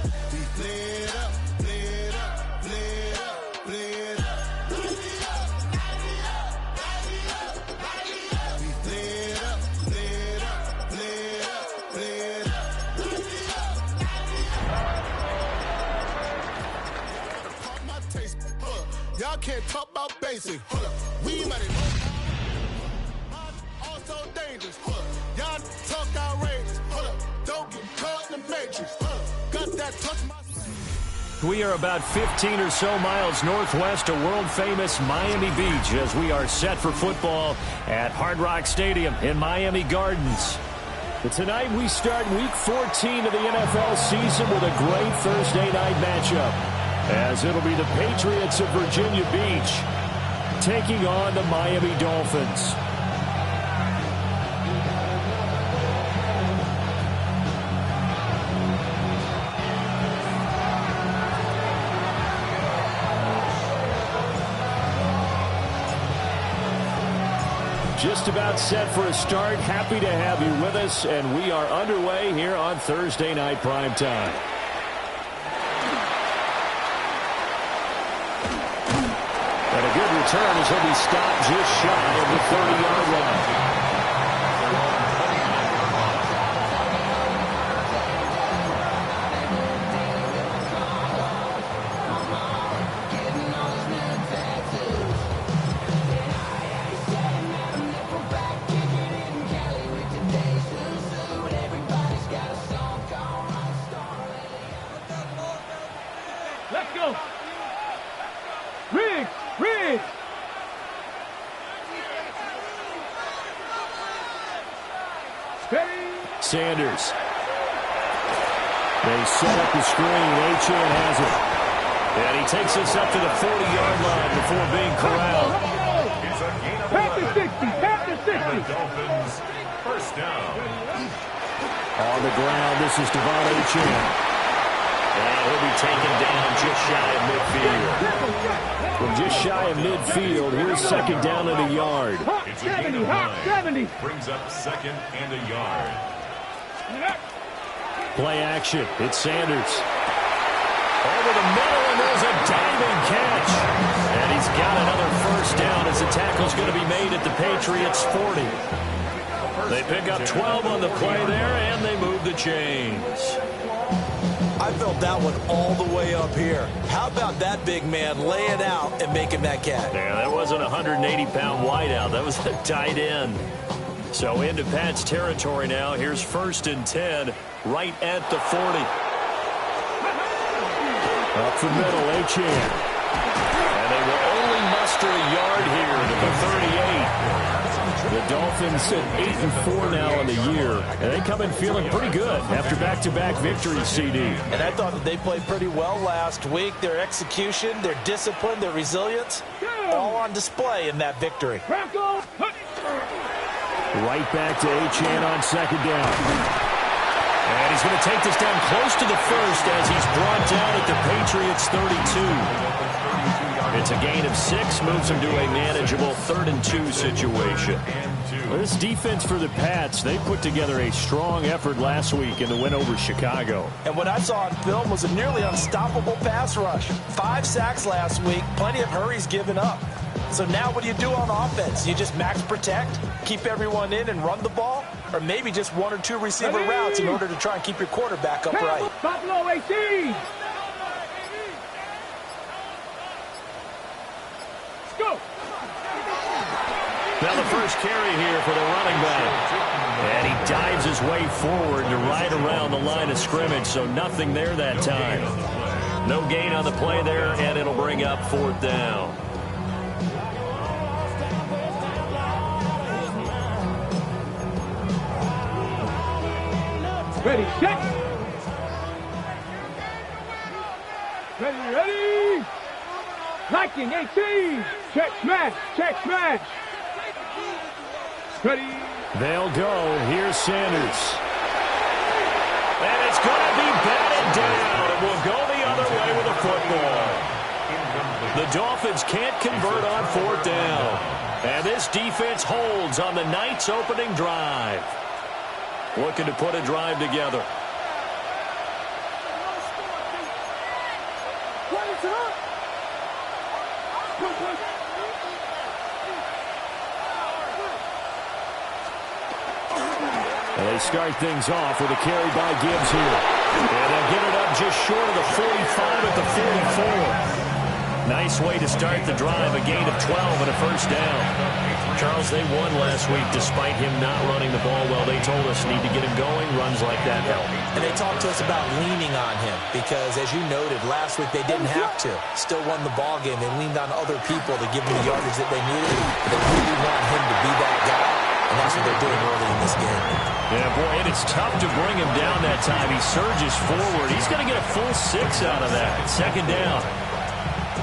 We play it up, play it up, play it up, play it up. We play it up, play it up, play it up, play it up. My taste, y'all can't talk about basic. We might also dangerous. Y'all talk outrageous. Don't get caught in the matrix. Got that touch my. We are about 15 or so miles northwest of world-famous Miami Beach as we are set for football at Hard Rock Stadium in Miami Gardens. But tonight we start Week 14 of the NFL season with a great Thursday night matchup, as it'll be the Patriots of Virginia Beach taking on the Miami Dolphins. Just about set for a start. Happy to have you with us, and we are underway here on Thursday Night Primetime. And a good return as he'll be stopped just shy of the 30-yard line. Sanders. They set up the screen. Achane has it. And he takes us up to the 40-yard line before being corralled. Pass the 60. Pass the 60. Dolphins, first down. On the ground, this is Devon Achane. And he'll be taken down just shy of midfield. From just shy of midfield, here's second down and a yard. It's a gain of 9. Brings up second and a yard. Play action. It's Sanders. Over the middle, and there's a diving catch. And he's got another first down as the tackle's going to be made at the Patriots' 40. They pick up 12 on the play there, and they move the chains. I felt that one all the way up here. How about that big man laying out and making that catch? Yeah, that wasn't a 180-pound wideout. That was a tight end. So into Pat's territory now. Here's first and 10 right at the 40. Up the middle, Achane. And they will only muster a yard here to the 38. The Dolphins sit 8-4 now in the year, and they come in feeling pretty good after back-to-back victories, CD. And I thought that they played pretty well last week. Their execution, their discipline, their resilience, all on display in that victory. Right back to Achane on second down. And he's going to take this down close to the first as he's brought down at the Patriots' 32. It's a gain of 6, moves him to a manageable 3rd and 2 situation. Well, this defense for the Pats, they put together a strong effort last week in the win over Chicago. And what I saw on film was a nearly unstoppable pass rush. 5 sacks last week, plenty of hurries given up. So now what do you do on offense? You just max protect, keep everyone in and run the ball? Or maybe just 1 or 2 receiver routes in order to try and keep your quarterback upright? Buffalo 18. Let's go. Now the first carry here for the running back. And he dives his way forward to right around the line of scrimmage, so nothing there that time. No gain on the play there, and it'll bring up 4th down. Ready, set. Ready. Liking 18. Check smash. Ready. They'll go. Here's Sanders. And it's going to be batted down. It will go the other way with a football. The Dolphins can't convert on 4th down. And this defense holds on the night's opening drive. Looking to put a drive together. And they start things off with a carry by Gibbs here. And they'll get it up just short of the 45 at the 44. Nice way to start the drive, a gain of 12 and a first down. Charles, they won last week despite him not running the ball well. They told us need to get him going. Runs like that help. And they talked to us about leaning on him because, as you noted, last week they didn't have to. Still won the ball game. They leaned on other people to give them the yardage that they needed. They really want him to be that guy, and that's what they're doing early in this game. Yeah, boy, and it's tough to bring him down that time. He surges forward. He's going to get a full 6 out of that. Second down.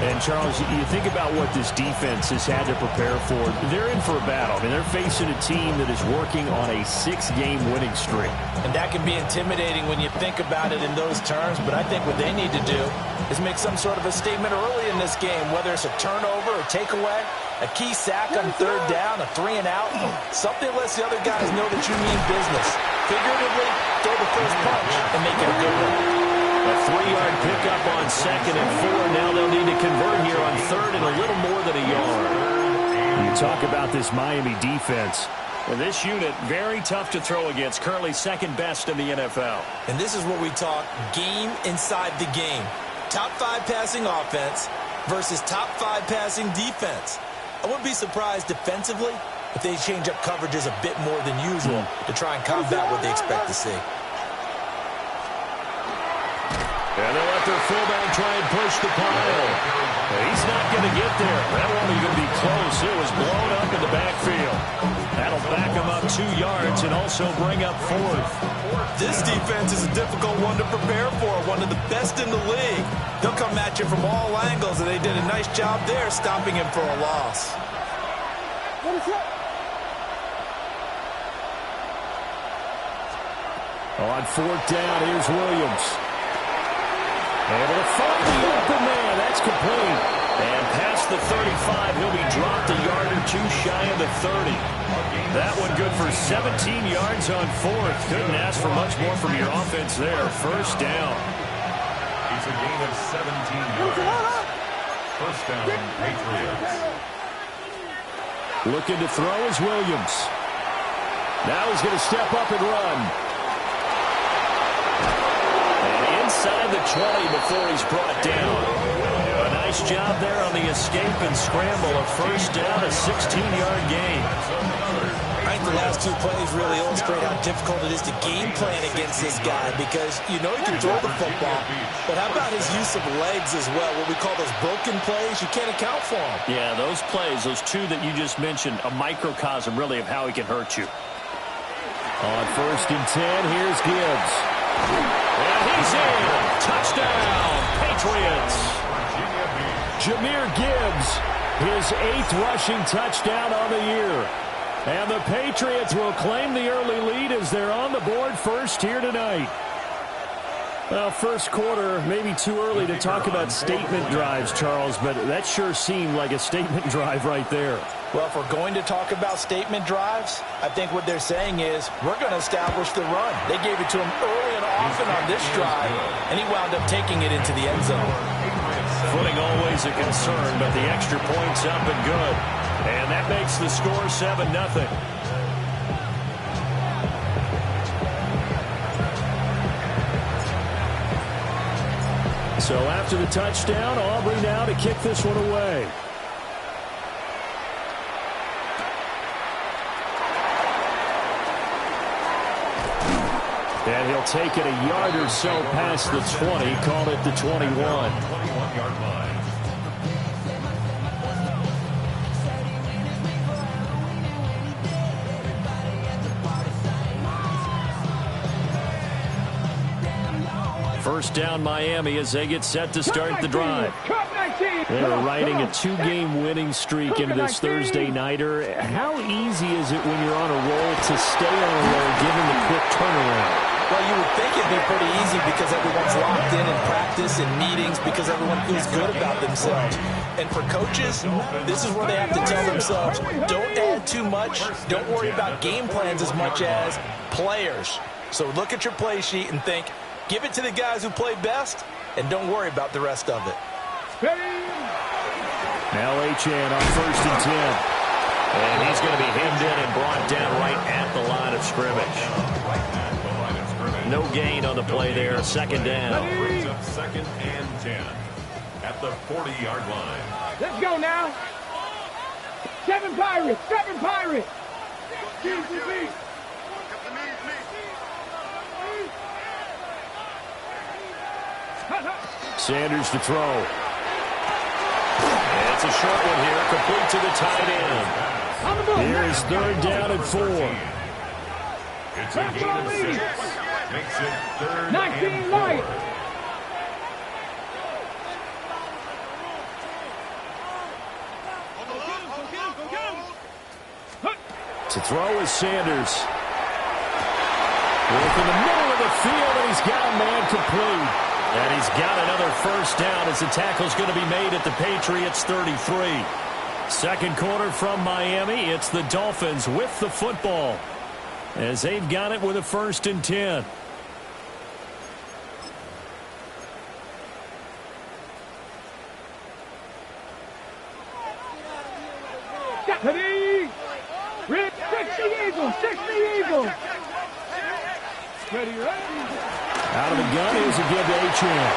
And, Charles, you think about what this defense has had to prepare for. They're in for a battle. I mean, they're facing a team that is working on a 6-game winning streak. And that can be intimidating when you think about it in those terms, but I think what they need to do is make some sort of a statement early in this game, whether it's a turnover or takeaway, a key sack on third down, a 3-and-out, something that lets the other guys know that you mean business. Figuratively, throw the first punch and make it a good one. A 3-yard pickup on 2nd and 4. Now they'll need to convert here on 3rd and a little more than a yard. You talk about this Miami defense. And this unit, very tough to throw against. Currently second best in the NFL. And this is what we talk game inside the game. Top 5 passing offense versus top 5 passing defense. I wouldn't be surprised defensively if they change up coverages a bit more than usual to try and combat what they expect to see. And they'll let their fullback try and push the pile. He's not going to get there. That one was going to be close. It was blown up in the backfield. That'll back him up 2 yards and also bring up 4th. This defense is a difficult one to prepare for, one of the best in the league. They'll come at you from all angles, and they did a nice job there stopping him for a loss. On 4th down, here's Williams. Able to find the open man. That's complete. And past the 35, he'll be dropped a yard or 2 shy of the 30. That one good for 17 yards on 4th. Couldn't ask for much more from your offense there. First down. It's a gain of 17 yards. First down, Patriots. Looking to throw is Williams. Now he's going to step up and run. Inside the 20 before he's brought down. A nice job there on the escape and scramble. A first down, a 16-yard gain. I think the last 2 plays really illustrate how difficult it is to game plan against this guy because you know he can throw the football, but how about his use of legs as well? What we call those broken plays, you can't account for them. Yeah, those plays, those 2 that you just mentioned, a microcosm really of how he can hurt you. On 1st and 10, here's Gibbs. And he's in. Touchdown, Patriots. Jahmyr Gibbs, his 8th rushing touchdown on the year. And the Patriots will claim the early lead as they're on the board first here tonight. Well, first quarter, maybe too early to talk about statement drives, Charles, but that sure seemed like a statement drive right there. Well, if we're going to talk about statement drives, I think what they're saying is we're going to establish the run. They gave it to him early and often on this drive, and he wound up taking it into the end zone. Footing always a concern, but the extra point's up and good. And that makes the score 7-0. So after the touchdown, Aubrey now to kick this one away. And he'll take it a yard or so past the 20, call it the 21. 21-yard line. First down Miami as they get set to start the drive. They're riding a 2-game winning streak into this Thursday nighter. How easy is it when you're on a roll to stay on a roll given the quick turnaround? Well, you would think it'd be pretty easy because everyone's locked in practice and meetings because everyone feels good about themselves. And for coaches, this is where they have to tell themselves, don't add too much, don't worry about game plans as much as players. So look at your play sheet and think, give it to the guys who play best, and don't worry about the rest of it. Now Achane on 1st and 10. And he's going to be hemmed in and brought down right at the line of scrimmage. No gain on the play there. 2nd down. Brings up 2nd and 10 at the 40-yard line. Let's go now. 7 Pirates. 7 Pirates. Sanders to throw. It's a short one here, complete to the tight end. Here is 3rd down and 4. It's a gain of 6. Makes it 3rd 19 and 4. light. To throw is Sanders. Work in the middle of the field, and he's got a man complete. And he's got another 1st down as the tackle's going to be made at the Patriots 33. 2nd quarter from Miami. It's the Dolphins with the football as they've got it with a 1st and 10. Red, 60 Eagles, 60 Eagles. Ready. Out of the gun, here's a give to Achane.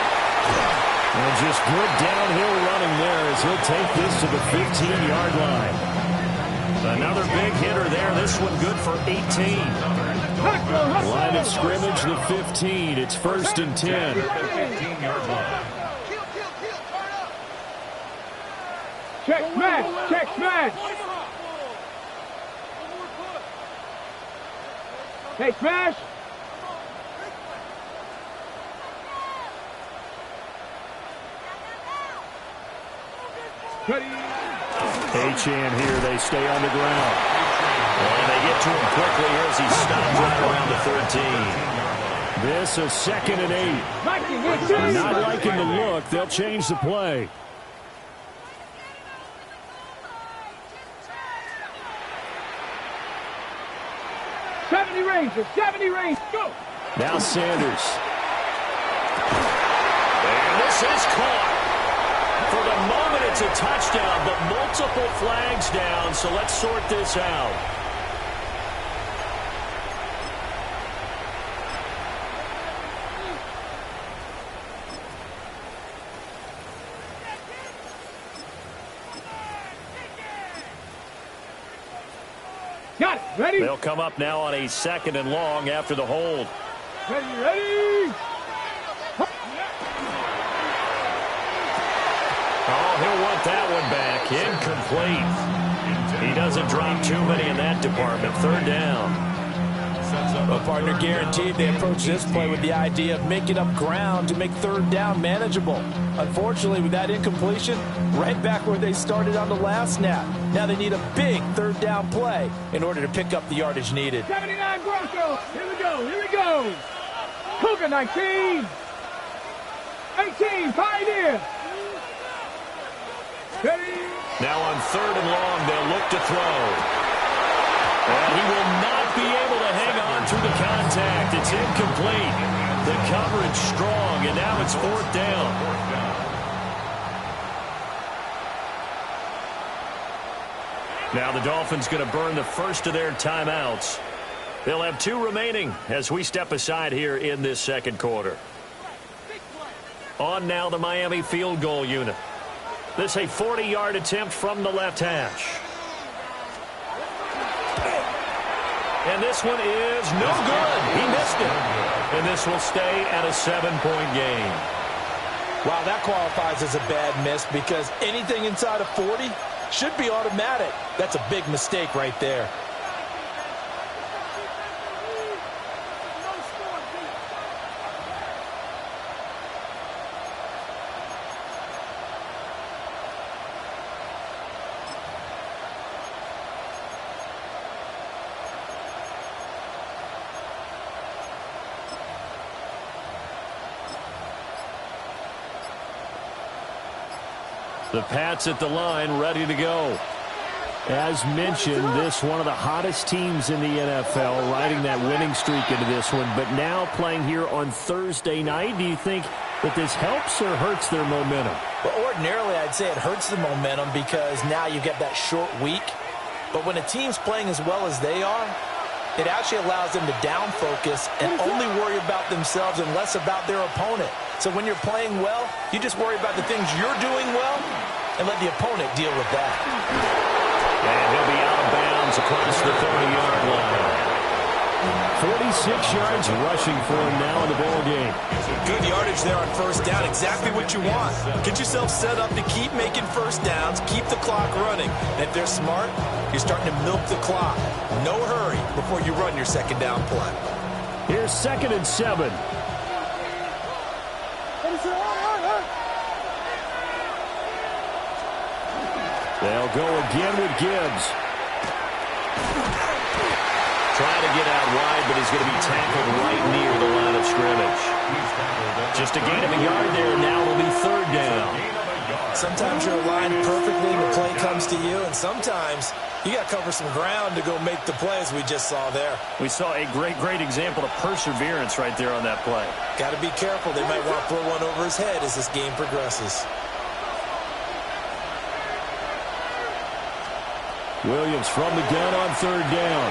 And just good downhill running there as he'll take this to the 15-yard line. Another big hitter there. This one good for 18. Line of scrimmage, the 15. It's 1st and 10. 15-yard line. Check smash, check smash. Hey, smash. Achane here, they stay on the ground. And they get to him quickly here as he stops right around the 13. This a 2nd and 8. Not liking the look. They'll change the play. Rangers, 70 Rangers, go! Now Sanders. And this is caught. For the moment, it's a touchdown, but multiple flags down, so let's sort this out. Got it. Ready? They'll come up now on a 2nd and long after the hold. Ready. Oh, he'll want that one back. Incomplete. He doesn't drop too many in that department. 3rd down. Well, partner, guaranteed they approach this play with the idea of making up ground to make 3rd down manageable. Unfortunately, with that incompletion, right back where they started on the last snap. Now they need a big 3rd down play in order to pick up the yardage needed. 79 Broncos. Here we go. Cougar 19. 18, Pioneer. Now on 3rd and long, they'll look to throw. And he will not be able to hang on through the contact. It's incomplete. The coverage strong, and now it's 4th down. Now the Dolphins going to burn the first of their timeouts. They'll have 2 remaining as we step aside here in this 2nd quarter. On now the Miami field goal unit. This a 40-yard attempt from the left hash. And this one is no good. He missed it. And this will stay at a 7-point game. Wow, that qualifies as a bad miss because anything inside of 40 should be automatic. That's a big mistake right there. The Pats at the line, ready to go. As mentioned, this one of the hottest teams in the NFL, riding that winning streak into this one, but now playing here on Thursday night. Do you think that this helps or hurts their momentum? Well, ordinarily, I'd say it hurts the momentum because now you get that short week. But when a team's playing as well as they are, it actually allows them to down focus and only worry about themselves and less about their opponent. So when you're playing well, you just worry about the things you're doing well and let the opponent deal with that. And he'll be out of bounds across the 30-yard line. 46 yards rushing for him now in the ball game. Good yardage there on first down. Exactly what you want. Get yourself set up to keep making first downs, keep the clock running. And if they're smart, you're starting to milk the clock. No hurry before you run your second down play. Here's 2nd and 7. They'll go again with Gibbs. Trying to get out wide, but he's going to be tackled right near the line of scrimmage. Just a gain of a yard there, and now it'll be 3rd down. Sometimes you're aligned perfectly and the play comes to you, and sometimes you got to cover some ground to go make the plays we just saw there. We saw a great example of perseverance right there on that play. Got to be careful. They might want to throw one over his head as this game progresses. Williams from the gun on 3rd down.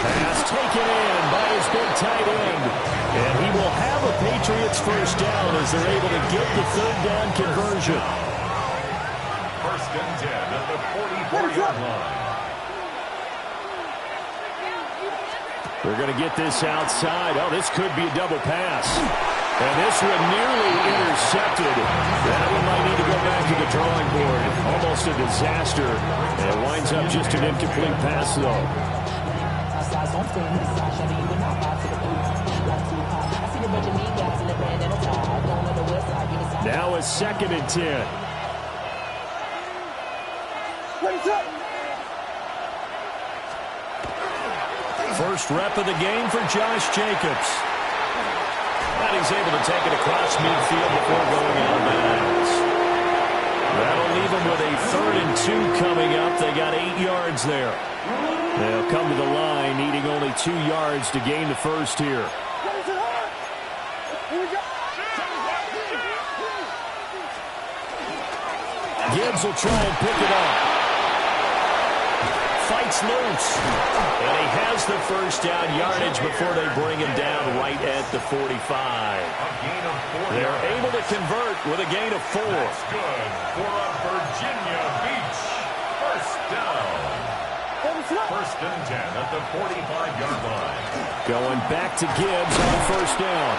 Pass taken in by his big tight end. And he will have a Patriots first down as they're able to get the 3rd down conversion. 1st and 10 at the 44-yard line. They're going to get this outside. Oh, this could be a double pass. And this one nearly intercepted. That one might need to go back to the drawing board. Almost a disaster. And it winds up just an incomplete pass, though. Now a 2nd and 10. First rep of the game for Josh Jacobs. And he's able to take it across midfield before going out of bounds. That'll leave him with a 3rd and 2 coming up. They got 8 yards there. They'll come to the line, needing only 2 yards to gain the first here. Gibbs will try and pick it up. Fights loose. And he has the first down yardage before they bring him down right at the 45. They're able to convert with a gain of 4. That's good for a Virginia Beach first down. 1st and 10 at the 45-yard line. Going back to Gibbs on 1st down.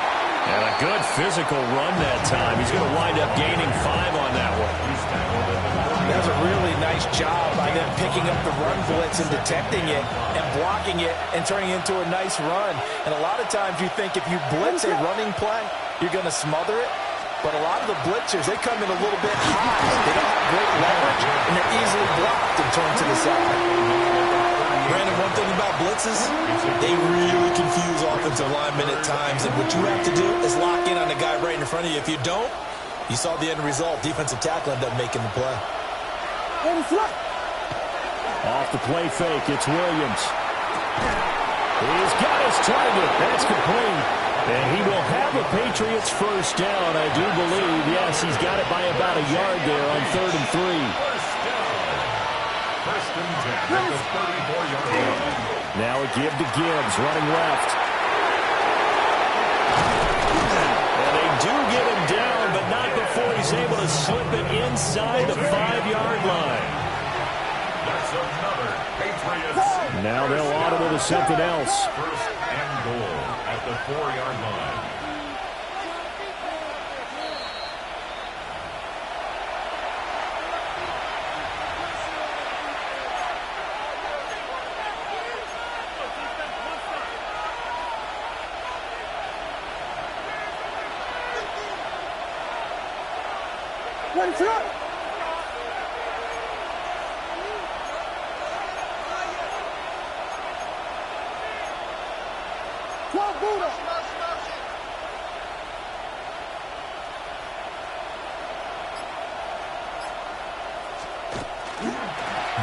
And a good physical run that time. He's going to wind up gaining 5 on that one. That's a really nice job by them picking up the run blitz and detecting it and blocking it and turning it into a nice run. And a lot of times you think if you blitz a running play, you're going to smother it. But a lot of the blitzers, they come in a little bit high. They don't have great leverage, and they're easily blocked and turned to the side. Brandon, one thing about blitzes, they really confuse offensive linemen at times. And what you have to do is lock in on the guy right in front of you. If you don't, you saw the end result. Defensive tackle ended up making the play. Off the play fake, it's Williams. He's got his target. That's complete. And he will have a Patriots first down, I do believe. Yes, he's got it by about a yard there on 3rd and 3. First down. 1st and 10 at the 34-yard line. Now a give to Gibbs, running left. And they do get him down, but not before he's able to slip it inside the 5-yard line. That's another Patriots. Now they'll audible to something else. 1st and goal at the 4-yard line.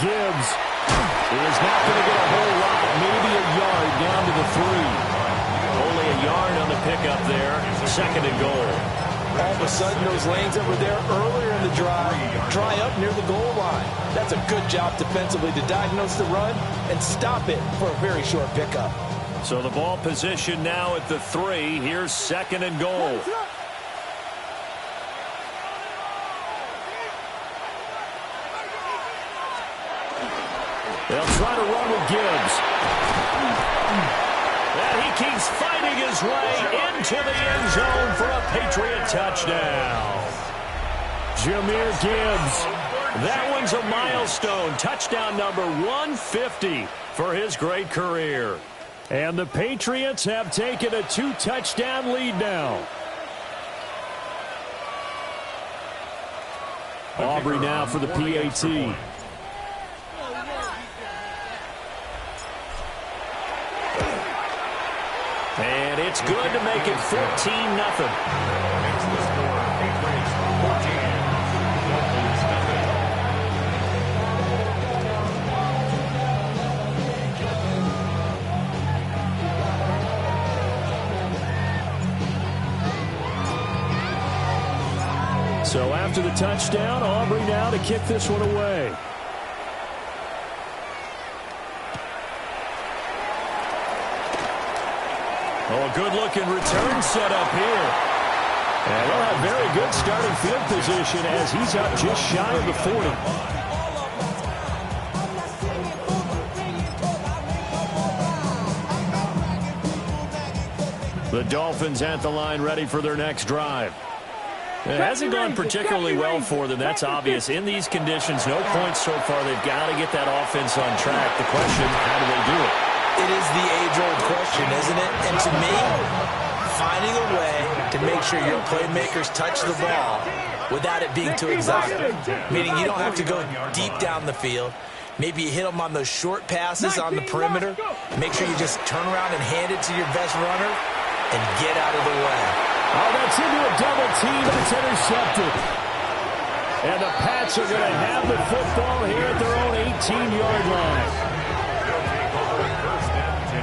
Gibbs He is not going to get a whole lot, maybe a yard down to the 3. Only a yard on the pickup there. 2nd and goal. All of a sudden, those lanes that were there earlier in the drive dry up near the goal line. That's a good job defensively to diagnose the run and stop it for a very short pickup. So the ball position now at the 3. Here's 2nd and goal. They'll try to run with Gibbs. And he keeps fighting his way into the end zone for a Patriot touchdown. Jahmyr Gibbs. That one's a milestone. Touchdown number 150 for his great career. And the Patriots have taken a 2-touchdown lead now. Aubrey now for the PAT. And it's good to make it 14-0. So after the touchdown, Aubrey now to kick this one away. Oh, a good-looking return set up here. And they'll have very good starting field position as he's up just shy of the 40. The Dolphins at the line ready for their next drive. It hasn't gone particularly well for them. That's obvious. In these conditions, no points so far. They've got to get that offense on track. The question, how do they do it? It is the age-old question, isn't it? And to me, finding a way to make sure your playmakers touch the ball without it being too exotic. Meaning you don't have to go deep down the field. Maybe you hit them on those short passes on the perimeter. Make sure you just turn around and hand it to your best runner and get out of the way. Oh, that's into a double team, and it's intercepted. And the Pats are going to have the football here at their own 18-yard line. They'll take over at 1st and 10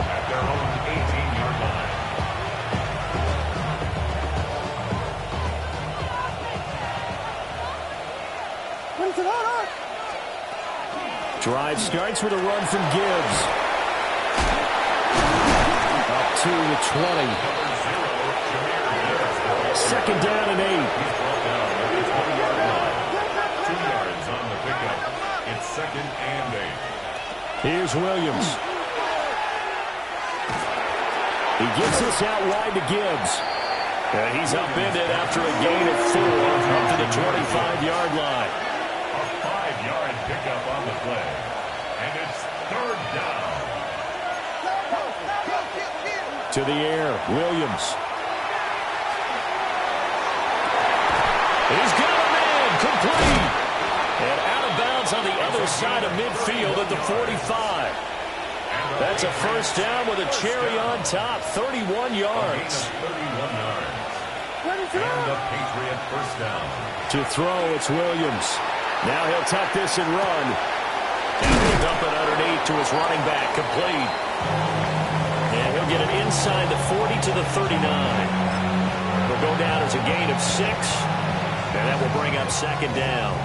at their own 18-yard line. Drive starts with a run from Gibbs. Up to the 20. 2nd down and 8. He's brought down at the 20-yard line. 2 yards on the pickup. It's 2nd and 8. Here's Williams. He gets this out wide to Gibbs. And he's upended after a gain of 4 up to the 25-yard line. A 5-yard pickup on the play. And it's 3rd down. To the air, Williams. He's got a man, complete. And out of bounds on the other side of midfield at the 45. That's a 1st down with a cherry on top, 31 yards. 31 yards. And a Patriot 1st down. To throw, it's Williams. Now he'll tuck this and run. And he'll dump it underneath to his running back, complete. And he'll get it inside the 40 to the 39. He'll go down as a gain of 6. And that will bring up 2nd down.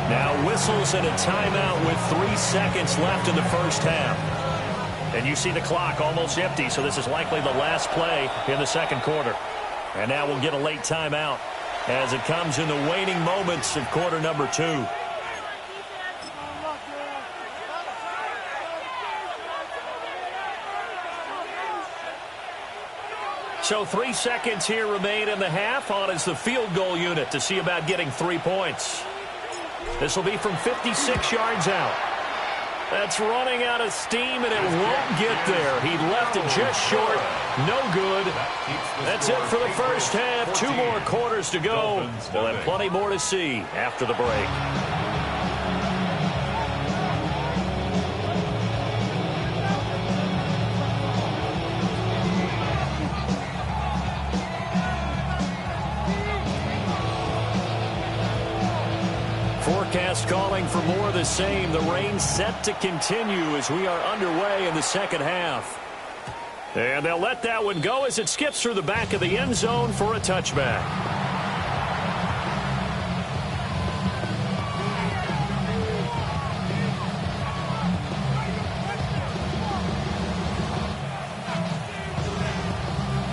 Now whistles and a timeout with 3 seconds left in the 1st half. And you see the clock almost empty, so this is likely the last play in the 2nd quarter. And now we'll get a late timeout as it comes in the waning moments of quarter number 2. So 3 seconds here remain in the half. On is the field goal unit to see about getting 3 points. This will be from 56 yards out. That's running out of steam, and it won't get there. He left it just short. No good. That's it for the 1st half. 2 more quarters to go. We'll have plenty more to see after the break. forecast calling for more of the same. The rain set to continue as we are underway in the second half. And they'll let that one go as it skips through the back of the end zone for a touchback.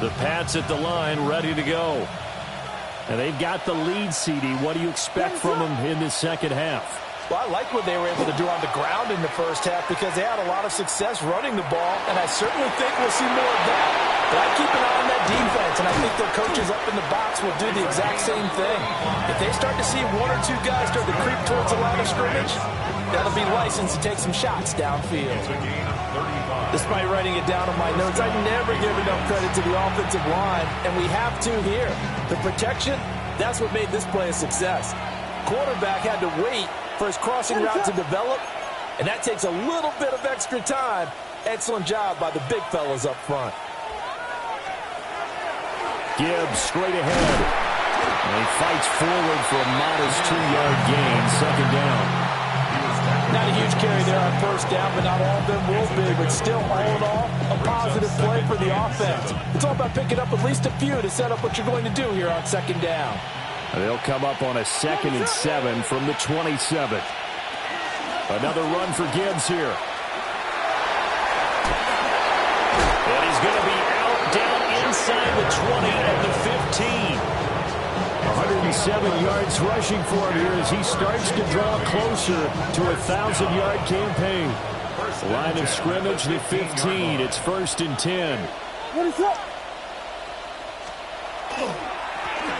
The Pats at the line, ready to go. And they've got the lead, CD. What do you expect from them in the second half? Well, I like what they were able to do on the ground in the first half because they had a lot of success running the ball, and I certainly think we'll see more of that. But I keep an eye on that defense, and I think their coaches up in the box will do the exact same thing. If they start to see one or two guys start to creep towards the line of scrimmage, that'll be licensed to take some shots downfield. Despite writing it down on my notes, I never give enough credit to the offensive line, and we have to here. The protection, that's what made this play a success. Quarterback had to wait for his crossing route to develop, and that takes a little bit of extra time. Excellent job by the big fellas up front. Gibbs straight ahead. And he fights forward for a modest 2-yard gain, second down. Not a huge carry there on first down, but not all of them will be. But still, all in all, a positive play for the offense. It's all about picking up at least a few to set up what you're going to do here on second down. They'll come up on a 2nd and 7 from the 27. Another run for Gibbs here. And he's going to be out down inside the 20 at the 15. 107 yards rushing for him here as he starts to draw closer to a 1,000-yard campaign. Line of scrimmage, the 15. It's 1st and 10. What is up?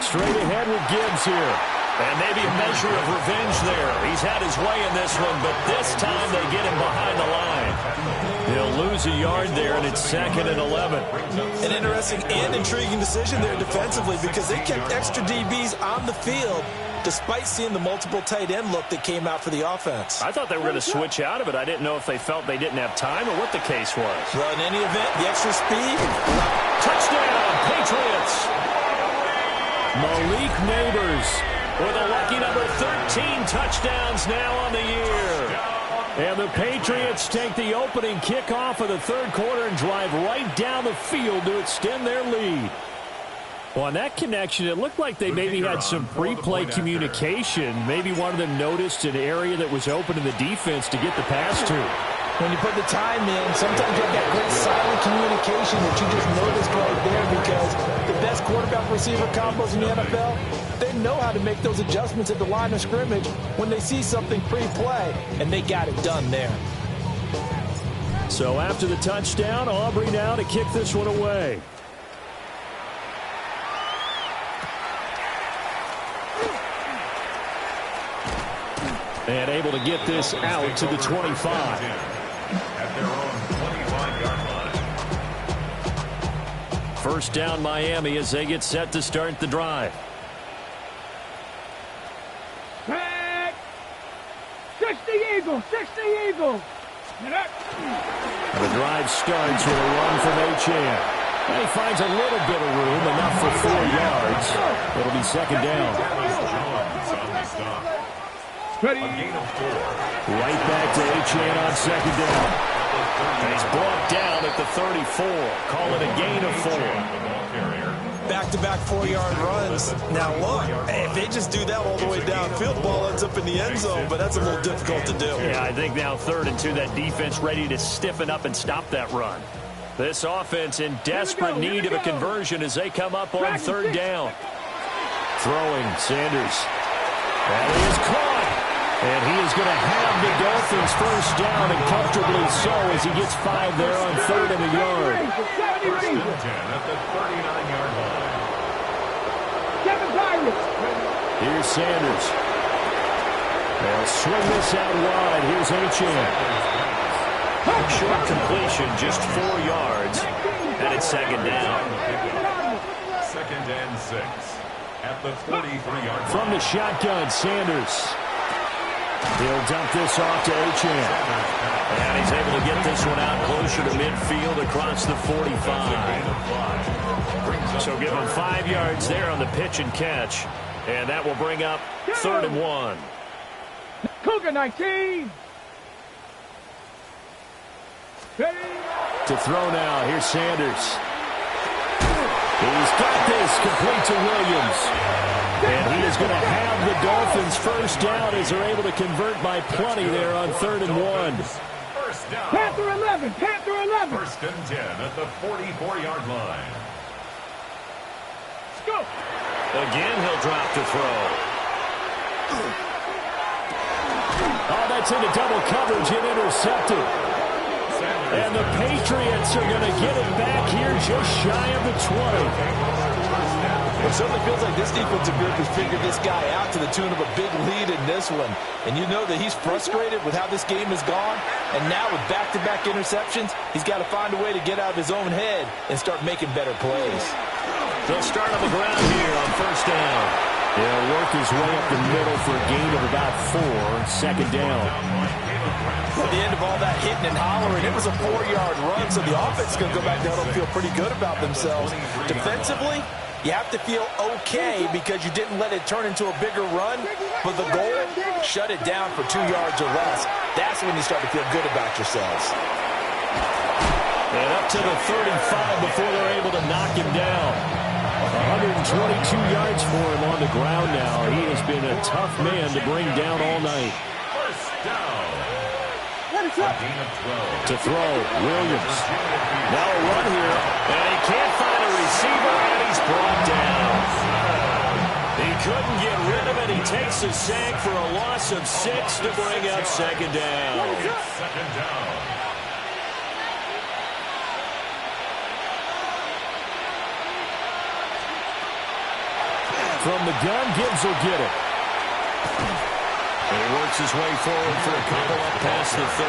Straight ahead with Gibbs here. And maybe a measure of revenge there. He's had his way in this one, but this time they get him behind the line. He'll lose a yard there, and it's 2nd and 11. An interesting and intriguing decision there defensively because they kept extra DBs on the field despite seeing the multiple tight end look that came out for the offense. I thought they were going to switch out of it. I didn't know if they felt they didn't have time or what the case was. Well, in any event, the extra speed. Touchdown, Patriots! Malik Neighbors with a lucky number 13 touchdowns now on the year. And the Patriots take the opening kickoff of the third quarter and drive right down the field to extend their lead. Well, on that connection, it looked like they maybe had some pre-play communication. Maybe one of them noticed an area that was open in the defense to get the pass to. When you put the time in, sometimes you have that great silent communication that you just noticed right there because the best quarterback-receiver combos in the NFL, they know how to make those adjustments at the line of scrimmage when they see something pre-play, and they got it done there. So after the touchdown, Aubrey now to kick this one away. And able to get this out to the 25. At their own 25-yard line. First down Miami as they get set to start the drive. Back. 60 Eagle. 60 Eagle. And the drive starts with a run from Achane. And he finds a little bit of room, enough for 4 yards. It'll be second down. Ready. A gain of 4. Right back to Achane on second down. And he's brought down at the 34. Call it a gain of 4. Back-to-back 4-yard runs. Now, look, if they just do that all the way downfield, ball ends up in the end zone, but that's a little difficult to do. Yeah, I think now 3rd and 2, that defense ready to stiffen up and stop that run. This offense in desperate need of a conversion as they come up on 3rd down. Throwing, Sanders. And he is caught. And he is going to have the Dolphins first down, and comfortably so as he gets 5 there on 3rd and a yard. First and 10 at the 39-yard line. Here's Sanders. They'll swing this out wide. Here's Achane. Short completion, just 4 yards. And it's second down. 2nd and 6 at the 43-yard line. From the shotgun, Sanders. He'll dump this off to Achane. And he's able to get this one out closer to midfield across the 45. So give him 5 yards there on the pitch and catch. And that will bring up 3rd and 1. Cougar 19. Ready? To throw now. Here's Sanders. He's got this, complete to Williams. And he is going to have the Dolphins first down as they're able to convert by plenty there on 3rd and 1. First down. Panther 11, Panther 11. First and 10 at the 44-yard line. Go. Again, he'll drop to throw. Oh, that's into double coverage and intercepted. And the Patriots are going to get it back here just shy of the 20. It certainly feels like this defensive group has figured this guy out to the tune of a big lead in this one. And you know that he's frustrated with how this game has gone. And now with back-to-back interceptions, he's got to find a way to get out of his own head and start making better plays. They'll start on the ground here on first down. He'll work his way up the middle for a gain of about 4. Second down. At the end of all that hitting and hollering, it was a 4-yard run, so the offense is going to go back down and feel pretty good about themselves. Defensively, you have to feel okay because you didn't let it turn into a bigger run, but the goal, shut it down for 2 yards or less. That's when you start to feel good about yourselves. And up to the 35 before they're able to knock him down. 122 yards for him on the ground now. He has been a tough man to bring down all night. First down. To throw, Williams. Now a run here, and he can't find a receiver, and he's brought down. He couldn't get rid of it. He takes a sack for a loss of 6 to bring up second down. Second down. From the gun, Gibbs will get it. And he works his way forward for a couple up past the 30.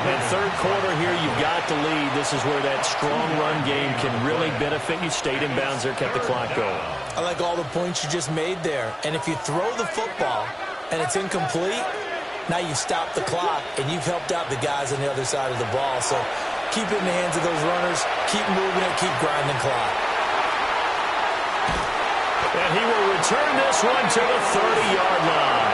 And third quarter here, you've got to lead. This is where that strong run game can really benefit you. Stayed in bounds there, kept the clock going. I like all the points you just made there. And if you throw the football and it's incomplete, now you've stopped the clock and you've helped out the guys on the other side of the ball. So keep it in the hands of those runners. Keep moving it. Keep grinding the clock. And he will return this one to the 30-yard line.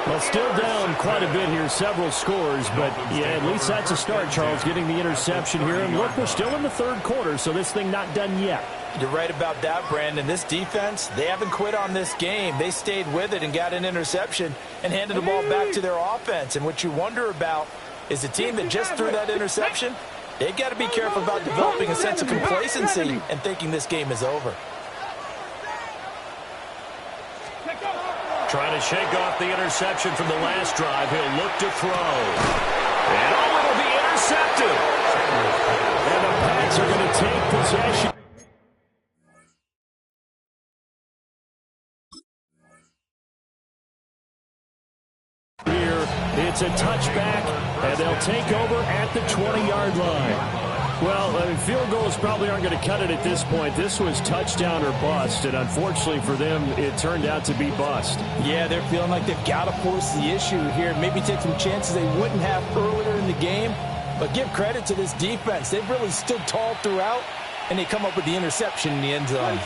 Well, still down quite a bit here, several scores, but yeah, at least that's a start, Charles, getting the interception here. And look, we're still in the third quarter, so this thing not done yet. You're right about that, Brandon. This defense, they haven't quit on this game. They stayed with it and got an interception and handed the ball back to their offense. And what you wonder about is the team that just threw that interception, they've got to be careful about developing a sense of complacency and thinking this game is over. Trying to shake off the interception from the last drive. He'll look to throw. And oh, it'll be intercepted. And the Pats are going to take possession. Here, it's a touchback, and they'll take over at the 20-yard line. Well, field goals probably aren't going to cut it at this point. This was touchdown or bust, and unfortunately for them, it turned out to be bust. Yeah, they're feeling like they've got to force the issue here. Maybe take some chances they wouldn't have earlier in the game. But give credit to this defense. They've really stood tall throughout, and they come up with the interception in the end zone.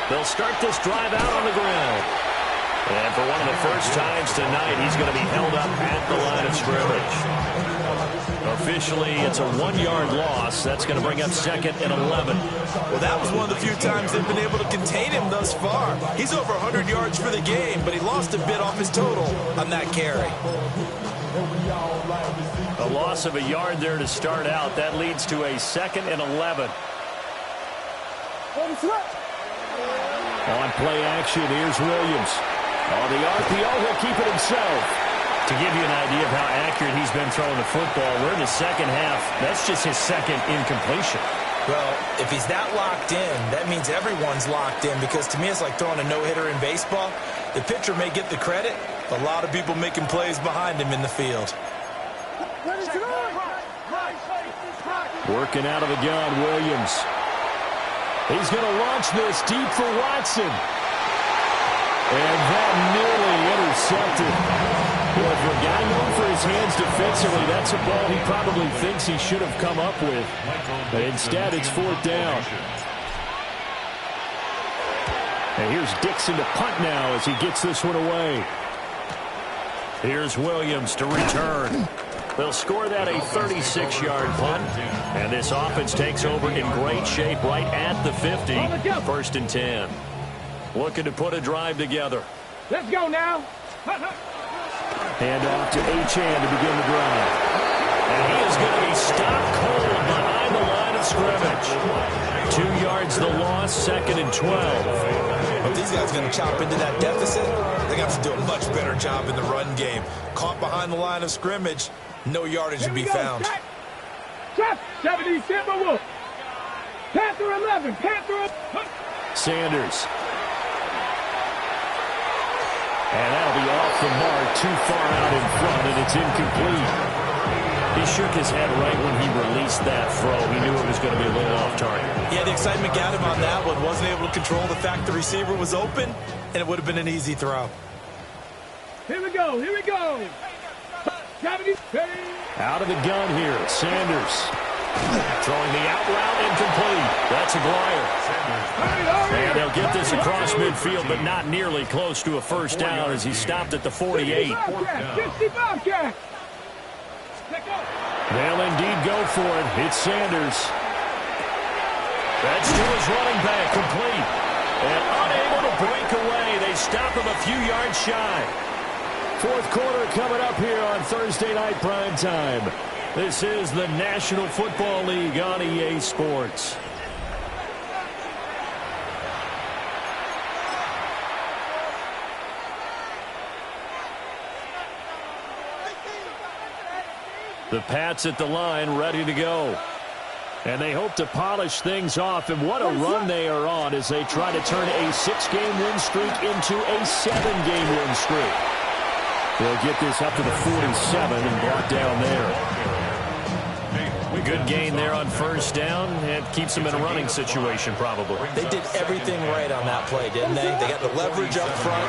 They'll start this drive out on the ground. And for one of the first times tonight, he's going to be held up at the line of scrimmage. Officially, it's a 1-yard loss. That's going to bring up second and 11. Well, that was one of the few times they've been able to contain him thus far. He's over 100 yards for the game, but he lost a bit off his total on that carry. A loss of a yard there to start out. That leads to a second and 11. On play action, here's Williams. On the RPO, he'll keep it himself. To give you an idea of how accurate he's been throwing the football, we're in the second half. That's just his second incompletion. Well, if he's that locked in, that means everyone's locked in, because to me it's like throwing a no-hitter in baseball. The pitcher may get the credit, but a lot of people making plays behind him in the field. Working out of the gun, Williams. He's going to launch this deep for Watson. And that nearly intercepted. Well, for a guy known for his hands defensively, that's a ball he probably thinks he should have come up with. But instead, it's fourth down. And here's Dixon to punt now as he gets this one away. Here's Williams to return. They'll score that a 36-yard punt. And this offense takes over in great shape right at the 50. 1st and 10. Looking to put a drive together. Let's go now. Hand off to Achane to begin the drive. And he is going to be stopped cold behind the line of scrimmage. 2 yards the loss, 2nd and 12. If these guys are going to chop into that deficit, they're going to have to do a much better job in the run game. Caught behind the line of scrimmage, no yardage to be found. Trap 70, Timberwolf. Panther 11, Panther. Sanders. And that'll be off the mark, too far out in front, and it's incomplete. He shook his head right when he released that throw. He knew it was going to be a little off target. Yeah, the excitement got him on that one. Wasn't able to control the fact the receiver was open, and it would have been an easy throw. Here we go, here we go. Out of the gun here, Sanders. Throwing the out route incomplete. That's a glider. And they'll get this across midfield, but not nearly close to a first down as he stopped at the 48. They'll indeed go for it. It's Sanders. That's to his running back, complete. And unable to break away. They stop him a few yards shy. 4th quarter coming up here on Thursday Night Primetime. This is the National Football League on EA Sports. The Pats at the line, ready to go. And they hope to polish things off. And what a run they are on as they try to turn a 6-game win streak into a 7-game win streak. They'll get this up to the 47 and brought down there. Good gain there on first down. It keeps them in a running situation, probably. They did everything right on that play, didn't they? They got the leverage up front,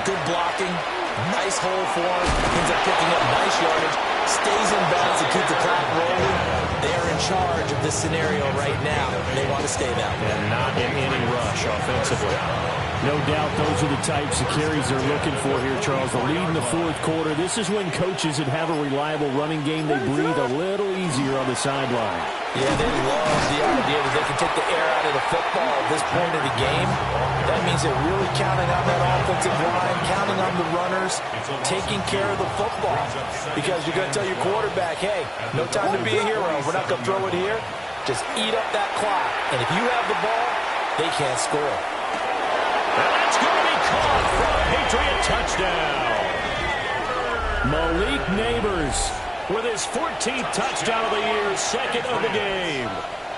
good blocking, nice hole for him, ends up picking up nice yardage, stays in bounds to keep the clock rolling. They are in charge of this scenario right now. They want to stay that way. And not in any rush offensively. No doubt those are the types of carries they're looking for here, Charles. The lead in the 4th quarter. This is when coaches that have a reliable running game, they breathe a little easier on the sideline. Yeah, they love the idea that they can take the air out of the football at this point of the game. That means they're really counting on that offensive line, counting on the runners, taking care of the football. Because you're going to tell your quarterback, hey, no time to be a hero. We're not going to throw it here. Just eat up that clock. And if you have the ball, they can't score. And that's going to be caught for a Patriot touchdown. Malik Neighbors with his 14th touchdown of the year, 2nd of the game.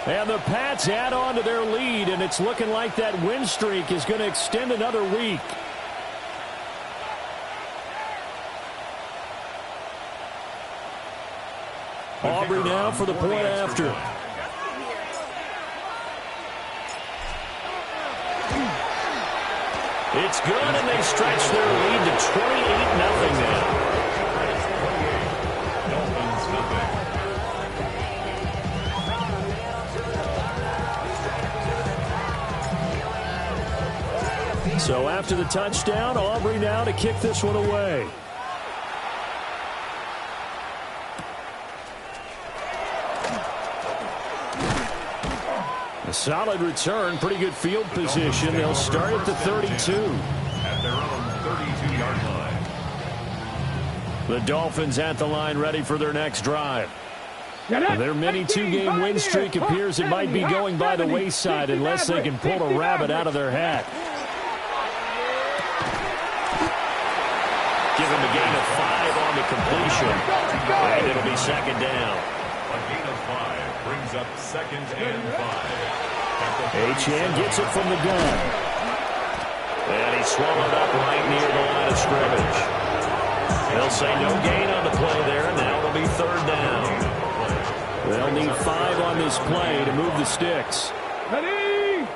And the Pats add on to their lead, and it's looking like that win streak is going to extend another week. Aubrey now for the point after. It's good, and they stretch their lead to 28-0 now. So after the touchdown, Aubrey now to kick this one away. A solid return, pretty good field position. They'll start at the 32. At their own 32-yard line. The Dolphins at the line, ready for their next drive. Their mini 2-game win streak appears it might be going by the wayside unless they can pull a rabbit out of their hat. Give him a gain of 5 on the completion. And it'll be 2nd down. A gain of 5 brings up 2nd and 5. Achane gets it from the gun. And he's swallowed up right near the line of scrimmage. They'll say no gain on the play there, and now it'll be 3rd down. They'll need 5 on this play to move the sticks. Ready!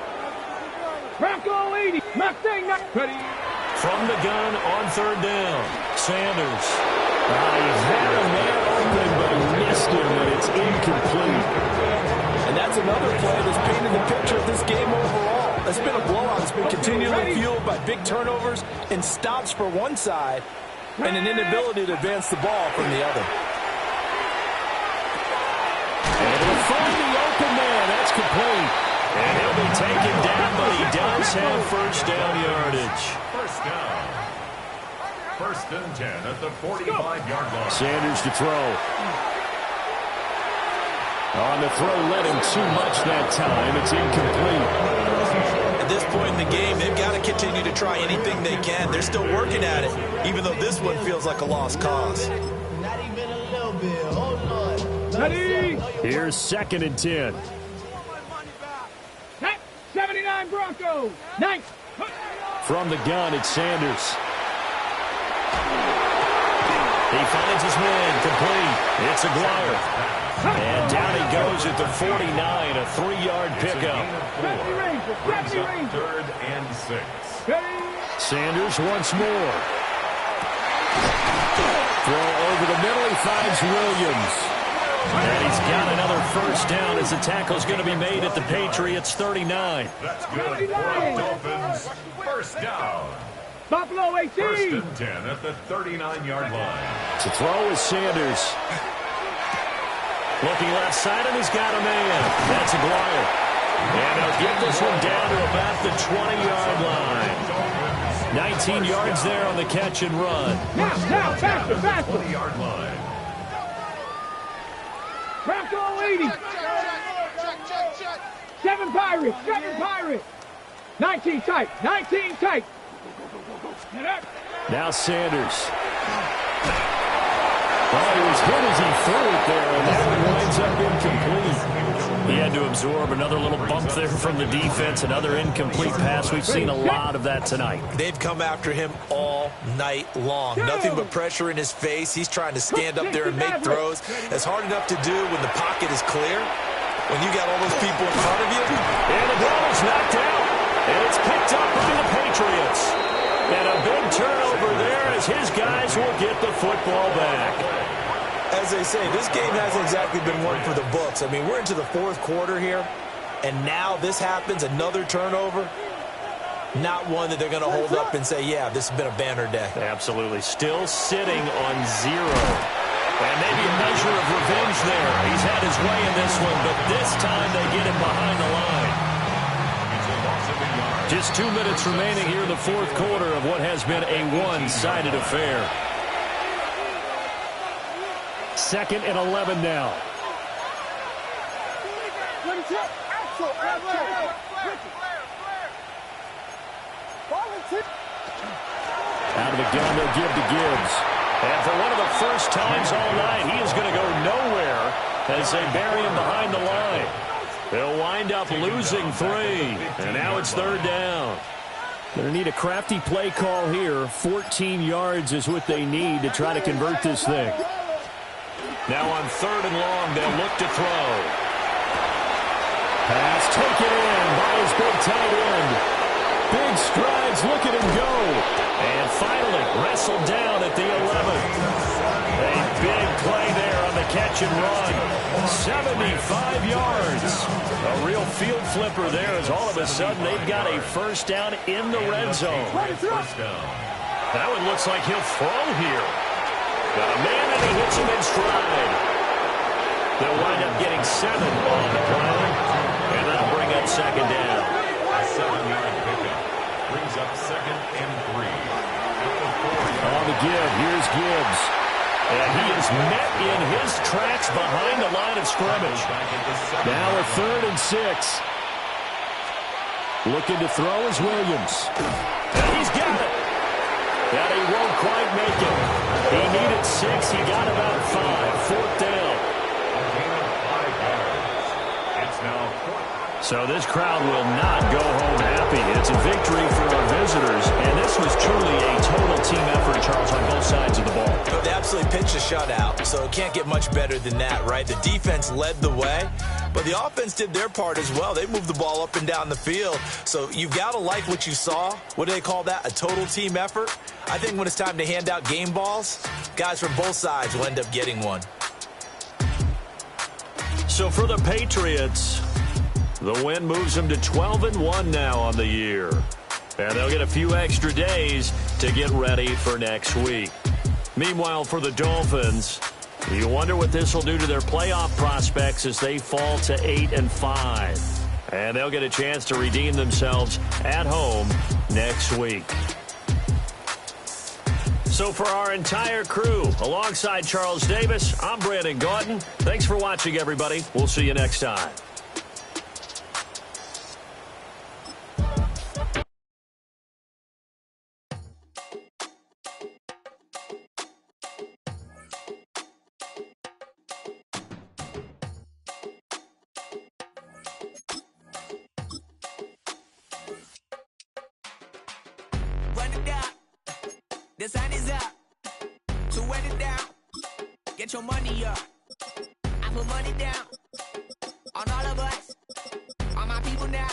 Bronco 80! Mustang ready! From the gun on 3rd down, Sanders. He had a man open, but he missed him, and it's incomplete. And that's another play that's painted the picture of this game overall. It's been a blowout. It's been continually fueled by big turnovers and stops for one side and an inability to advance the ball from the other. And he'll find the open man. That's complete. And he'll be taken down, but he does have first down yardage. First down. First and 10 at the 45-yard line. Sanders to throw. On the throw, led him too much that time. It's incomplete. At this point in the game, they've got to continue to try anything they can. They're still working at it, even though this one feels like a lost cause. Not even a little bit. Oh, Lord. Ready? Here's 2nd and 10. 79 Broncos. 9. From the gun, it's Sanders. He finds his man, complete. It's Aguirre. And down he goes at the 49, a 3-yard pickup. 3rd and 6. Sanders once more. Throw over the middle, he finds Williams. And he's got another first down as the tackle's going to be made at the Patriots 39. That's good for Dolphins. First down. Buffalo 18. First and 10 at the 39-yard line. To throw is Sanders. Looking left side, and he's got a man. That's Aguirre. And they'll get this one down to about the 20-yard line. 19 yards there on the catch and run. Now, faster. 20-yard line. Bronco 80. 7 Pirates. 19 tight. Now Sanders. Oh, he was hit as he threw it there, and that one winds up incomplete. He had to absorb another little bump there from the defense, another incomplete pass. We've seen a lot of that tonight. They've come after him all night long. Nothing but pressure in his face. He's trying to stand up there and make throws. It's hard enough to do when the pocket is clear. When you got all those people in front of you. And the ball is knocked out. And it's picked up by the Patriots. And a big turnover there as his guys will get the football back. As they say, this game hasn't exactly been one for the books. I mean, we're into the 4th quarter here, and now this happens, another turnover. Not one that they're going to hold up and say, yeah, this has been a banner day. Absolutely. Still sitting on 0. And maybe a measure of revenge there. He's had his way in this one, but this time they get him behind the line. Just 2 minutes remaining here in the 4th quarter of what has been a one-sided affair. 2nd and 11 now. Out of the gun, they'll give to Gibbs. And for one of the first times all night, he is going to go nowhere as they bury him behind the line. They'll wind up losing 3, and now it's 3rd down. Going to need a crafty play call here. 14 yards is what they need to try to convert this thing. Now on 3rd and long, they'll look to throw. Pass taken in by his big tight end. Big strides, look at him go. And finally wrestled down at the 11th. A big play there on the catch and run. 75 yards. A real field flipper there as all of a sudden they've got a first down in the red zone. First down. That one looks like he'll throw here. Got a man and he hits him in stride. They'll wind up getting 7 on the play. And that'll bring up 2nd down. A 7-yard pickup. Brings up 2nd and 3. On the give, here's Gibbs. And he is met in his tracks behind the line of scrimmage. Now a 3rd and 6. Looking to throw is Williams. And he's got it. That he won't quite make it. He needed 6. He got about 5. 4th down. It's now 4th. So this crowd will not go home happy. It's a victory for our visitors, and this was truly a total team effort, Charles, on both sides of the ball. They absolutely pitched a shutout, so it can't get much better than that, right? The defense led the way, but the offense did their part as well. They moved the ball up and down the field, so you've got to like what you saw. What do they call that? A total team effort? I think when it's time to hand out game balls, guys from both sides will end up getting one. So for the Patriots, the win moves them to 12-1 now on the year. And they'll get a few extra days to get ready for next week. Meanwhile, for the Dolphins, you wonder what this will do to their playoff prospects as they fall to 8-5. And they'll get a chance to redeem themselves at home next week. So for our entire crew, alongside Charles Davis, I'm Brandon Gaudin. Thanks for watching, everybody. We'll see you next time. Run it down. The sun is up. So run it down. Get your money up. I put money down on all of us, on my people now,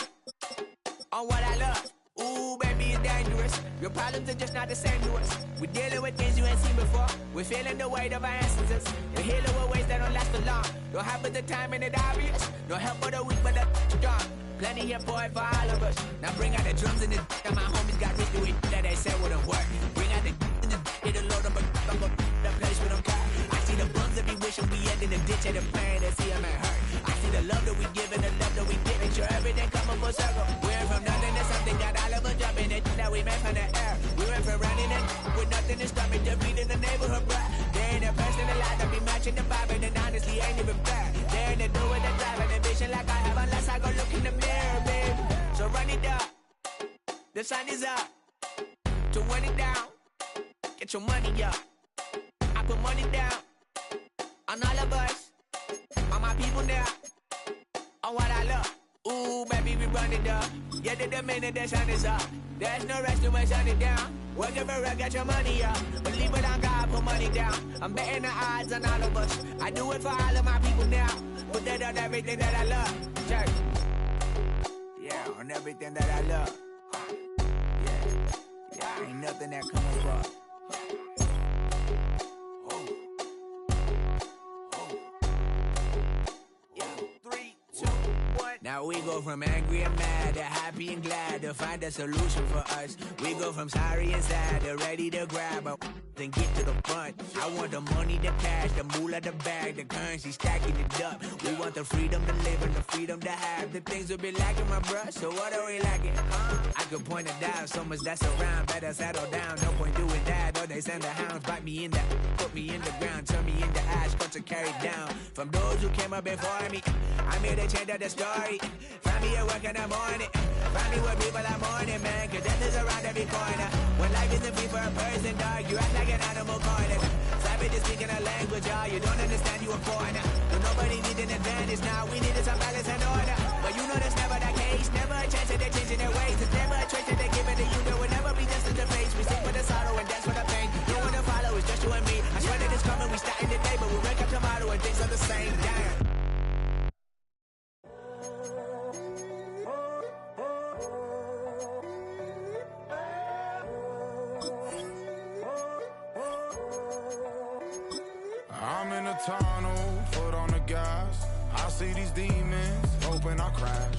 on what I love. Ooh, baby, it's dangerous. Your problems are just not the same to us. We're dealing with things you ain't seen before. We're feeling the weight of our ancestors. We're healing with ways that don't last long. Don't happen the time and it obvious. No help for the weak, but the strong. Plenty here for it for all of us. Now bring out the drums and the and my homies got rich doing that they said wouldn't work. Bring out the and the it'll load up the place with them car. I see the bums that be wishing we end in the ditch and the pain that see them ain't hurt. I see the love that we give and the love that we get. Make sure everything come up full circle. We went from nothing to something, got all of us jumping it that we made from the air. We went from running it with nothing to stop it, just beating the neighborhood bruh. They ain't the person alive that be matching the vibe, and honestly ain't even fair. They ain't the do with the drive and the vision like I have unless I go look in the mirror, babe. So run it up. The sun is up. To run it down. Get your money up. I put money down on all of us, on my people now, on what I love. Ooh, baby, we run it up. Yeah, the minute the sun is up. There's no rest to my sun it down. Work it for real, get your money up. Believe it on God, put money down. I'm betting the odds on all of us. I do it for all of my people now. Put that on everything that I love. Check. Yeah, on everything that I love. Yeah, ain't nothing that comes up. Now we go from angry and mad to happy and glad to find a solution for us. We go from sorry and sad to ready to grab a then get to the front. I want the money, the cash, the moolah, the bag, the currency, stacking it up. We want the freedom to live and the freedom to have. The things will be lacking, my bruh, so what are we lacking? I could point it down, so much that's around. Better settle down, no point doing that. Or they send the hounds, bite me in the, put me in the ground, turn me into ash, cut to carry down. From those who came up before me, I'm here to change up the story. Find me at work in the morning. Find me where people are mourning, man. Cause death is around every corner. When life isn't free for a person, dog, you act like an animal cornered. Savage is speaking a language, y'all. You don't understand, you a foreigner. But nobody needs an advantage now. We needed some balance and order. But you know that's never the case. Never a chance that they're changing their ways. There's never a choice that they're giving to you. There will never be just in the face. We sing for the sorrow and dance for the pain. No one to follow, it's just you and me. I swear that it's coming, we starting today. But we'll wake up tomorrow and things are the same. Damn. I'm in a tunnel, foot on the gas. I see these demons, hoping I crash.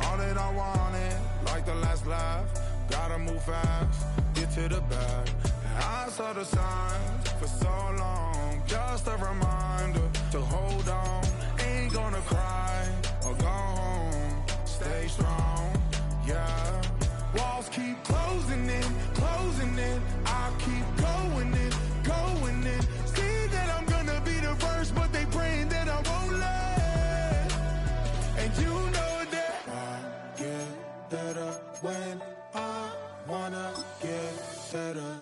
All that I wanted, like the last laugh. Gotta move fast, get to the bag. I saw the signs for so long. Just a reminder to hold on. Ain't gonna cry or go home. Stay strong, yeah. Walls keep closing in, closing in. I keep going in, going in. See that I'm gonna be the first, but they praying that I won't let. And you know that I get better when I wanna get better.